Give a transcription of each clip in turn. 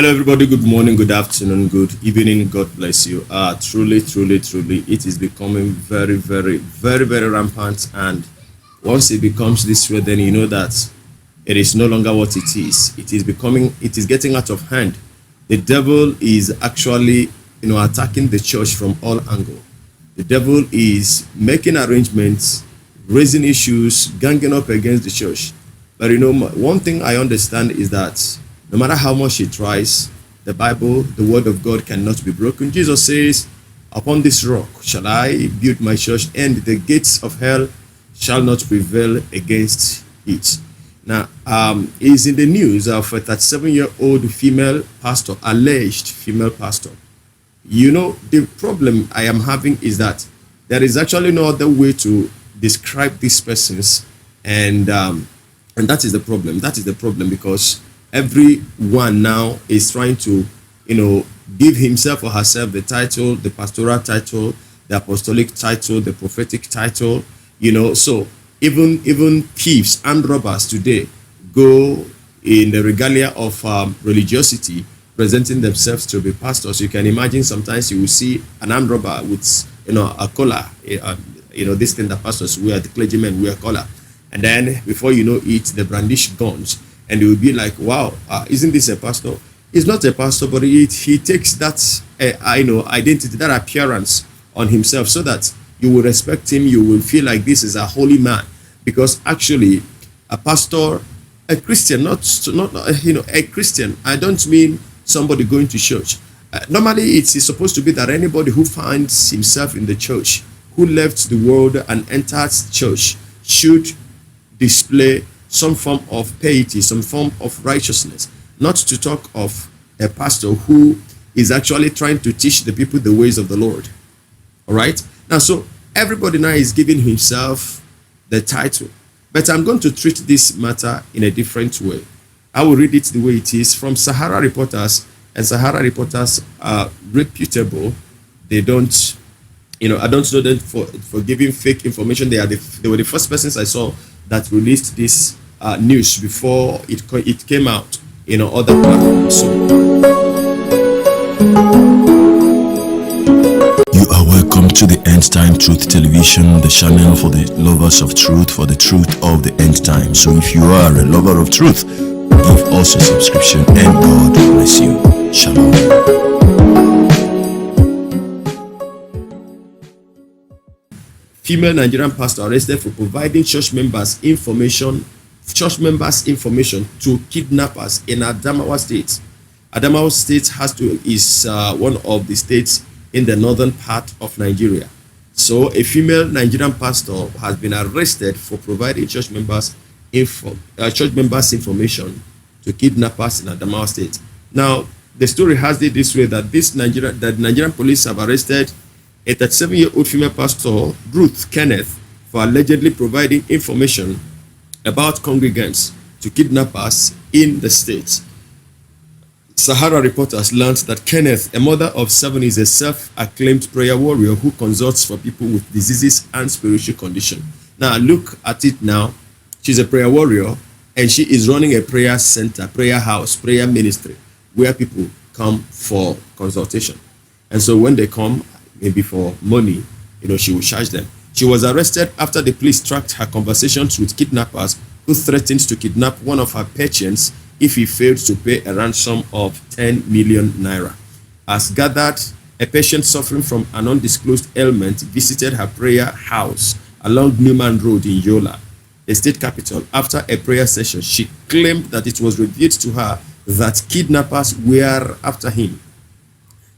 Hello, everybody. Good morning, good afternoon, good evening. God bless you. Truly, it is becoming very rampant. And once it becomes this way, then you know that it is no longer what it is. It is getting out of hand. The devil is actually, attacking the church from all angles. The devil is making arrangements, raising issues, ganging up against the church. But one thing I understand is that no matter how much he tries, the Bible, the word of God cannot be broken. Jesus says, upon this rock shall I build my church, and the gates of hell shall not prevail against it. Now, is in the news of a 37-year-old female pastor, alleged female pastor. The problem I am having is that there is actually no other way to describe these persons, and that is the problem. That is the problem, because everyone now is trying to, give himself or herself the title, the pastoral title, the apostolic title, the prophetic title, so even thieves and robbers today go in the regalia of religiosity, presenting themselves to be pastors. You can imagine sometimes you will see an armed robber with, a collar, this thing that pastors wear, the clergymen wear collar. And then before you know it, they brandish guns. And they will be like, wow, isn't this a pastor? He's not a pastor, but he takes that, identity, that appearance on himself, so that you will respect him. You will feel like this is a holy man. Because actually, a pastor, a Christian, not a Christian, I don't mean somebody going to church. Normally, it's supposed to be that anybody who finds himself in the church, who left the world and entered church, should display some form of piety, some form of righteousness, not to talk of a pastor who is actually trying to teach the people the ways of the Lord. All right? Now, so everybody now is giving himself the title, but I'm going to treat this matter in a different way. I will read it the way it is from Sahara Reporters, and Sahara Reporters are reputable. They don't, I don't know them for giving fake information. They were the first persons I saw that released this news before it came out other platforms. So you are welcome to the End Time Truth Television, the channel for the lovers of truth, for the truth of the end time. So if you are a lover of truth, give us a subscription, and God bless you. Shalom. Female Nigerian pastor arrested for providing church members information to kidnappers in Adamawa State. Adamawa State is one of the states in the northern part of Nigeria. So a female Nigerian pastor has been arrested for providing church members information to kidnappers in Adamawa State. Now, the story has it this way, that the Nigerian police have arrested a 37-year-old female pastor, Ruth Kenneth, for allegedly providing information about congregants to kidnappers in the state. Sahara Reporters learned that Kenneth, a mother of 7, is a self-acclaimed prayer warrior who consults for people with diseases and spiritual condition. Now look at it now. She's a prayer warrior, and she is running a prayer center, prayer house, prayer ministry, where people come for consultation. And so when they come, maybe for money, she will charge them. She was arrested after the police tracked her conversations with kidnappers who threatened to kidnap one of her patients if he failed to pay a ransom of 10 million naira. As gathered, a patient suffering from an undisclosed ailment visited her prayer house along Newman Road in Yola, the state capital. After a prayer session, she claimed that it was revealed to her that kidnappers were after him.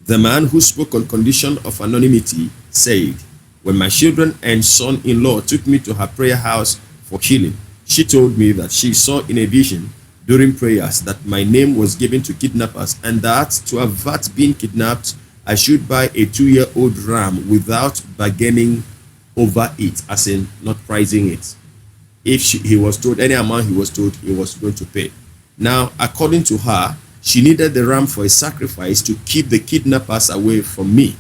The man, who spoke on condition of anonymity, said, "When my children and son-in-law took me to her prayer house for healing, she told me that she saw in a vision during prayers that my name was given to kidnappers, and that to avert being kidnapped, I should buy a 2-year-old ram without bargaining over it," as in not pricing it. If he was told any amount he was told, he was going to pay. Now, according to her, she needed the ram for a sacrifice to keep the kidnappers away from me.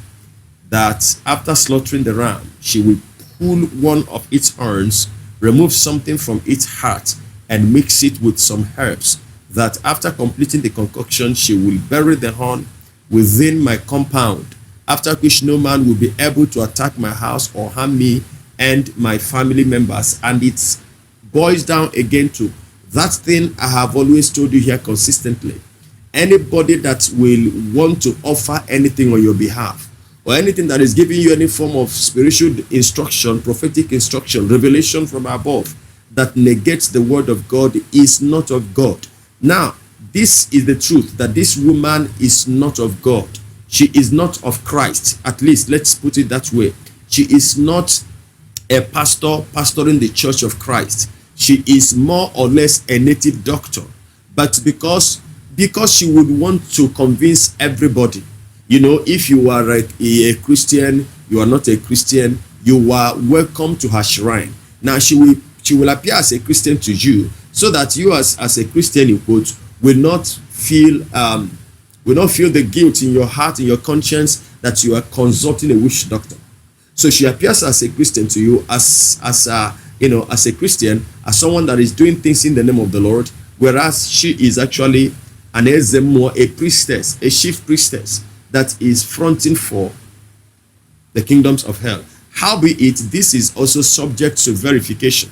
That after slaughtering the ram, she would pull one of its horns, remove something from its heart, and mix it with some herbs. that after completing the concoction, she will bury the horn within my compound, after which no man will be able to attack my house or harm me and my family members. And it boils down again to that thing I have always told you here consistently. Anybody that will want to offer anything on your behalf, or anything that is giving you any form of spiritual instruction, prophetic instruction, revelation from above, that negates the word of God, is not of God. Now, this is the truth, that this woman is not of God. She is not of Christ. At least, let's put it that way. She is not a pastor pastoring the church of Christ. She is more or less a native doctor. But because she would want to convince everybody, you know, if you are a Christian, you are not a Christian, you are welcome to her shrine. Now, she will appear as a Christian to you, so that you as a Christian, in quotes, will not feel the guilt in your heart, in your conscience, that you are consulting a witch doctor. So she appears as a Christian to you, as a Christian, as someone that is doing things in the name of the Lord, whereas she is actually an ezemo, a priestess, a chief priestess that is fronting for the kingdoms of hell. Howbeit, this is also subject to verification.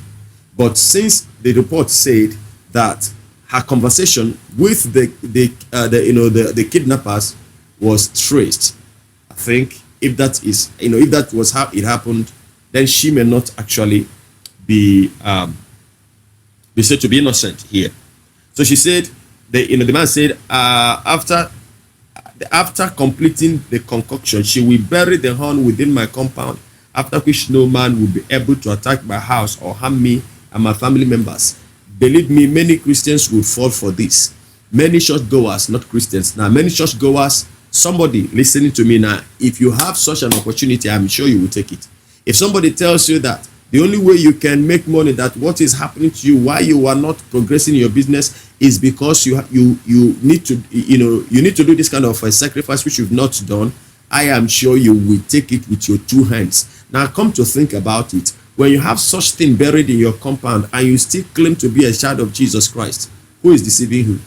But since the report said that her conversation with the kidnappers was traced, I think if that was how it happened, then she may not actually be said to be innocent here. So she said, the man said, after completing the concoction, she will bury the horn within my compound, after which no man will be able to attack my house or harm me and my family members. Believe me, many Christians will fall for this. Many churchgoers, not Christians. Now, many churchgoers, somebody listening to me now, if you have such an opportunity, I'm sure you will take it. If somebody tells you that the only way you can make money, that what is happening to you, why you are not progressing in your business, is because you need to do this kind of a sacrifice which you've not done, I am sure you will take it with your two hands. Now, come to think about it. When you have such thing buried in your compound and you still claim to be a child of Jesus Christ, who is deceiving who?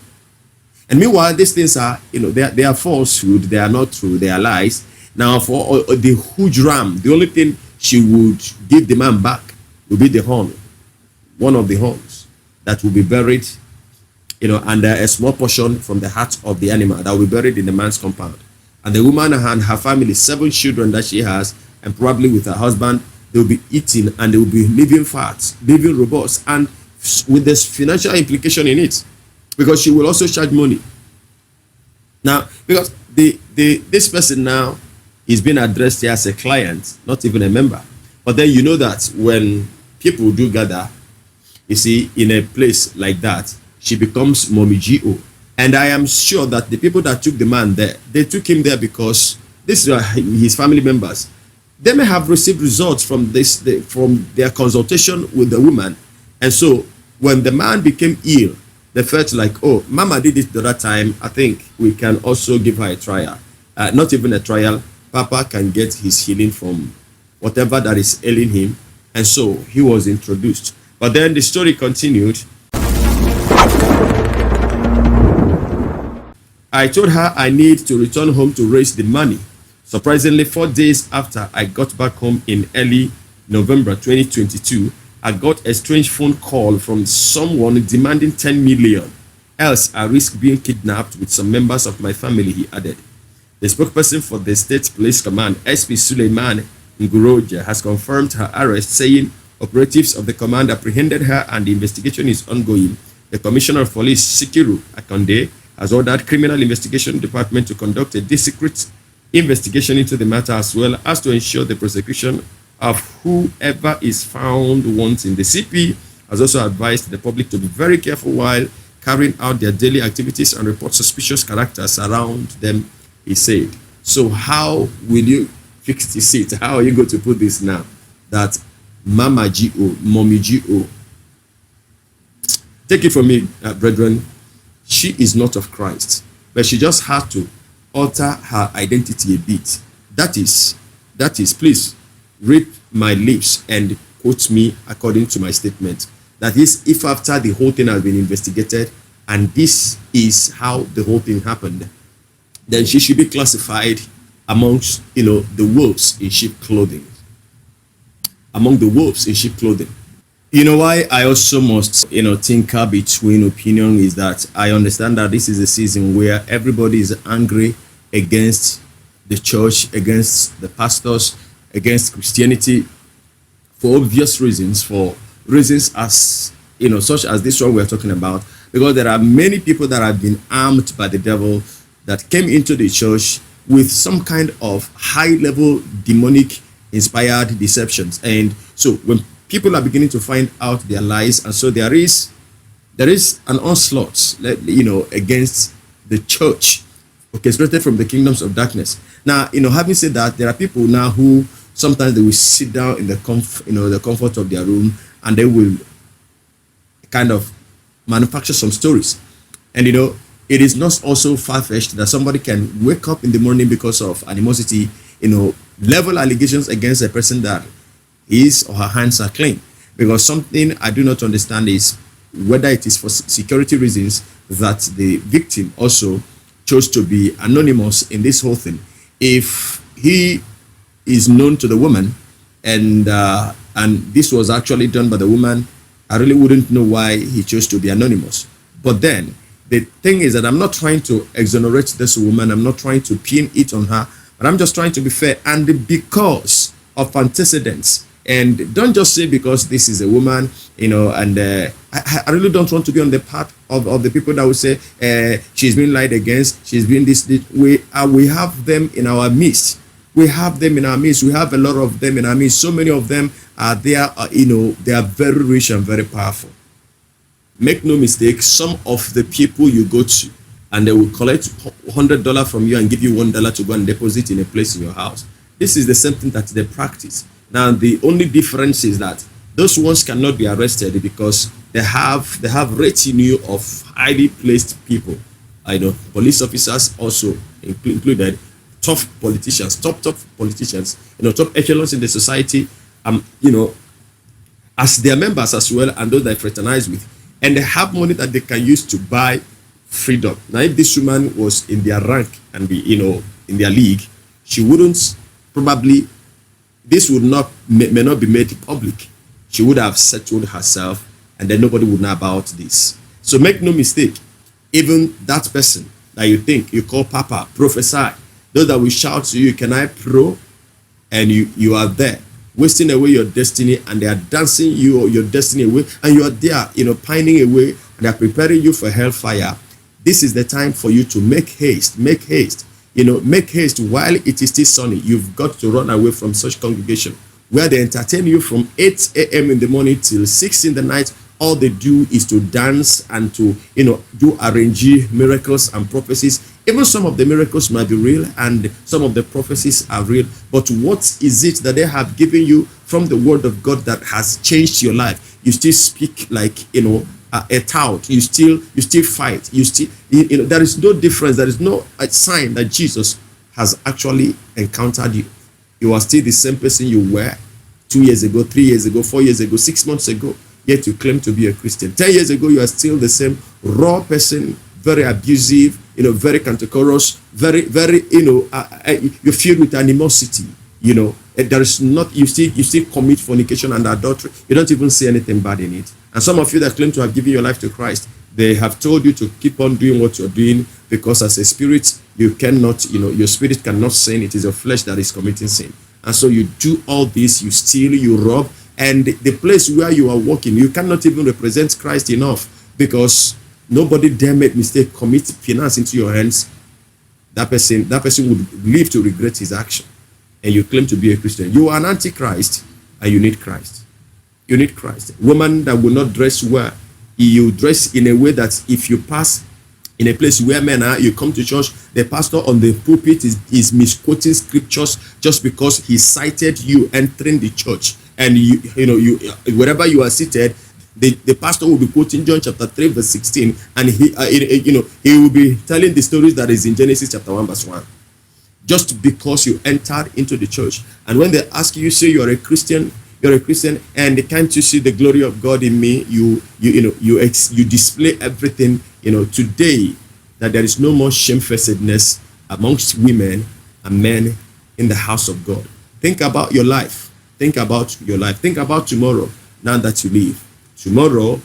And meanwhile, these things are, they are falsehood, they are not true, they are lies. Now, for the huge ram, the only thing she would give the man back will be the horn, one of the horns that will be buried, and a small portion from the heart of the animal that will be buried in the man's compound. And the woman and her family, 7 children that she has, and probably with her husband, they will be eating and they will be living fat, living robust, and with this financial implication in it, because she will also charge money. Now, because this person now is being addressed here as a client, not even a member. But then you know that when people do gather, you see, in a place like that, she becomes Mommy G.O. And I am sure that the people that took the man there, they took him there because these are his family members. They may have received results from from their consultation with the woman. And so when the man became ill, they felt like, oh, Mama did it the other time, I think we can also give her a trial. Not even a trial. Papa can get his healing from whatever that is ailing him. And so he was introduced. But then the story continued. I told her I need to return home to raise the money. Surprisingly, 4 days after I got back home in early November 2022, I got a strange phone call from someone demanding 10 million. Else, I risk being kidnapped with some members of my family, he added. The spokesperson for the State Police Command, SP Suleiman Nguroja, has confirmed her arrest, saying operatives of the command apprehended her and the investigation is ongoing. The Commissioner of Police, Sikiru Akonde, has ordered Criminal Investigation Department to conduct a discreet investigation into the matter, as well as to ensure the prosecution of whoever is found wanting. The CP has also advised the public to be very careful while carrying out their daily activities and report suspicious characters around them, he said. So how will you fix this seat? How are you going to put this now? That Mama G.O., Mommy G.O. Take it from me, brethren, she is not of Christ, but she just had to alter her identity a bit. That is, please read my lips and quote me according to my statement. That is, if after the whole thing has been investigated and this is how the whole thing happened, then she should be classified amongst, the wolves in sheep clothing. Among the wolves in sheep clothing. You know why I also must, tinker between opinion is that I understand that this is a season where everybody is angry against the church, against the pastors, against Christianity, for obvious reasons, for reasons as, such as this one we're talking about, because there are many people that have been armed by the devil that came into the church with some kind of high-level demonic inspired deceptions. And so when people are beginning to find out their lies, and so there is an onslaught, against the church, orchestrated from the kingdoms of darkness. Now, having said that, there are people now who sometimes they will sit down in the comfort of their room, and they will kind of manufacture some stories. And it is not also far-fetched that somebody can wake up in the morning because of animosity, level allegations against a person that his or her hands are clean. Because something I do not understand is whether it is for security reasons that the victim also chose to be anonymous in this whole thing. If he is known to the woman, and this was actually done by the woman, I really wouldn't know why he chose to be anonymous. But then the thing is that I'm not trying to exonerate this woman, I'm not trying to pin it on her, but I'm just trying to be fair. And because of antecedents, and don't just say because this is a woman, and I really don't want to be on the part of the people that will say she's been lied against, she's been this. We have them in our midst. We have them in our midst. We have a lot of them in our midst. So many of them are there, they are very rich and very powerful. Make no mistake, some of the people you go to, and they will collect $100 from you and give you $1 to go and deposit in a place in your house. This is the same thing that they practice. Now, the only difference is that those ones cannot be arrested because they have retinue of highly placed people. Police officers also included, tough politicians, top politicians, top echelons in the society, as their members as well, and those they fraternize with. And they have money that they can use to buy freedom. Now, if this woman was in their rank and be, in their league, she wouldn't probably, this would may not be made public. She would have settled herself, and then nobody would know about this. So make no mistake, even that person that you call Papa, prophesy, those that will shout to you, can I pro? And you are there, wasting away your destiny, and they are dancing your destiny away, and you are there, pining away, and they are preparing you for hellfire. This is the time for you to make haste, make haste while it is still sunny. You've got to run away from such congregation where they entertain you from 8 a.m. in the morning till 6 in the night. All they do is to dance and to, do arrange miracles and prophecies. Even some of the miracles might be real and some of the prophecies are real. But what is it that they have given you from the word of God that has changed your life? You still speak like, a tout. You still fight. You still, there is no difference. There is no sign that Jesus has actually encountered you. You are still the same person you were 2 years ago, 3 years ago, 4 years ago, 6 months ago. Yet you claim to be a Christian. 10 years ago, you are still the same raw person, very abusive, very cantankerous, very, you're filled with animosity. There is not, you still commit fornication and adultery. You don't even see anything bad in it. And some of you that claim to have given your life to Christ, they have told you to keep on doing what you're doing because as a spirit, you cannot, your spirit cannot sin. It is your flesh that is committing sin. And so you do all this, you steal, you rob, and the place where you are working, you cannot even represent Christ enough because nobody dare make mistake, commit finance into your hands. That person would live to regret his action. And you claim to be a Christian. You are an antichrist and you need Christ. You need Christ. Woman that will not dress well. You dress in a way that if you pass in a place where men are, you come to church, the pastor on the pulpit is misquoting scriptures just because he cited you entering the church. And you wherever you are seated, the pastor will be quoting John chapter 3 verse 16, and he will be telling the stories that is in Genesis chapter 1 verse 1. Just because you entered into the church, and when they ask you, say you're a Christian, and can't you see the glory of God in me? You display everything today, that there is no more shamefacedness amongst women and men in the house of God. Think about your life. Think about your life. Think about tomorrow, now that you leave. Tomorrow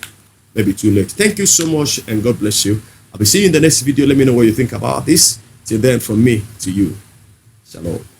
may be too late. Thank you so much, and God bless you. I'll be seeing you in the next video. Let me know what you think about this. Till then, from me to you. Shalom.